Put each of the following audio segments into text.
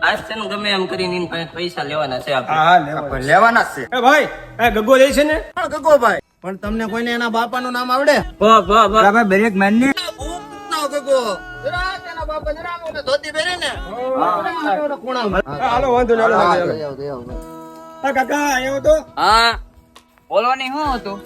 આજ છે ને ગમે એમ કરીને એની પાસે પૈસા લેવાના છે આપણે. હા લેવાના જ છે. એ ભાઈ એ ગગો લે છે ને? પણ ગગો ભાઈ, પણ તમને કોઈને એના બાપાનું નામ આવડે? ભાઈ બ્રેક માર ને. ગગો જરાક એના બાપા જરાક ઓને ધોતી પહેરે ને ખૂણામાં. હાલો વાંધો નહીં, હાલો, હાલો. હા કાકા આવ્યો તો હા બોલવાની શું હતું?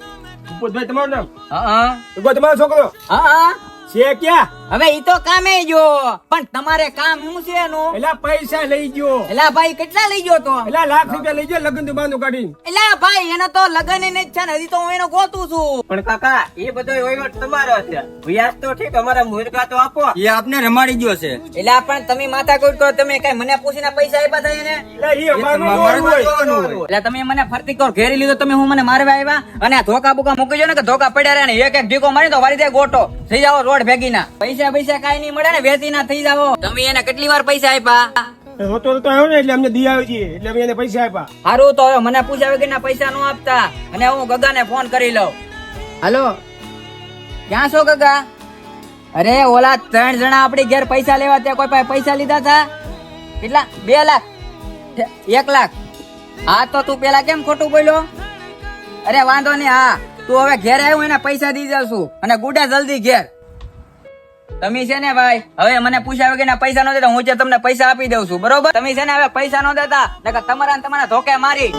ભૂપતભાઈ તમારું નામ? હા ગગો તમારો છોકરો હા છે ક્યાં? હવે ઈ તો કામે જો, પણ તમારે કામ શું છે એનું? એલા પૈસા લઈ ગયો. એલા ભાઈ કેટલા લઈ ગયો તો? એલા લાખ રૂપિયા લઈ ગયો લગ્ન થી બાંધું કાઢીને. એલા ભાઈ એને તો લગન ને જ છે ને, હજી તો હું એનો ગોતું છું. પણ કાકા એ બધો વહીવટ તમારો છે, વ્યાજ તો ઠીક, અમારા મુર્ગા તો આપો. એ આપને રમાડી ગયો છે. એલા પણ તમે માથા કોઈ કરો, તમે કઈ મને પૂછીને પૈસા આપ્યા હતા એને? એલા ઈ અમારું જોવાનું હોય. એટલે તમે મને ફરતી કોર ઘેરી લીધો, તમે હું મને મારવા આવ્યા અને આ ધોકા બોકા મૂકી જો ને કે ધોકા પડ્યા રહે ને એક એક ઢીકો મારી તો વારી દે ગોટો થઈ જાવ રોડ ભેગી ના. પૈસા પૈસા કાઈ નહીં મળે ને, વેચી ના થઈ જાવ. તમે એને કેટલી વાર પૈસા આપ્યા? હોતો તો આવ્યો ને એટલે અમને દી આવી છીએ એટલે અમે એને પૈસા આપ્યા. સારું તો હવે મને પૂછ્યા વગરના પૈસા નો આપતા, અને હું ગગાને ફોન કરી લઉં. હાલો ક્યાં છો ગગા? અરે ઓલા 3 જણા આપડી ઘેર પૈસા લેવા ત્યાં કોઈ પાસે પૈસા લીધા હતા. કેટલા? 2 લાખ 1 લાખ? હા તો તું પેલા કેમ ખોટું બોલ્યો? અરે વાંધો નહીં, હા તું હવે ઘેર આવ્યું એને પૈસા દી જાઉં અને ગુડા જલ્દી ઘેર. તમે છે ને ભાઈ હવે મને પૂછ્યા વગરના પૈસા નો દેતા, હું જે તમને પૈસા આપી દઉં છું, બરોબર? તમે છે ને હવે પૈસા નો દેતા નકર તમારા ધોકે મારી.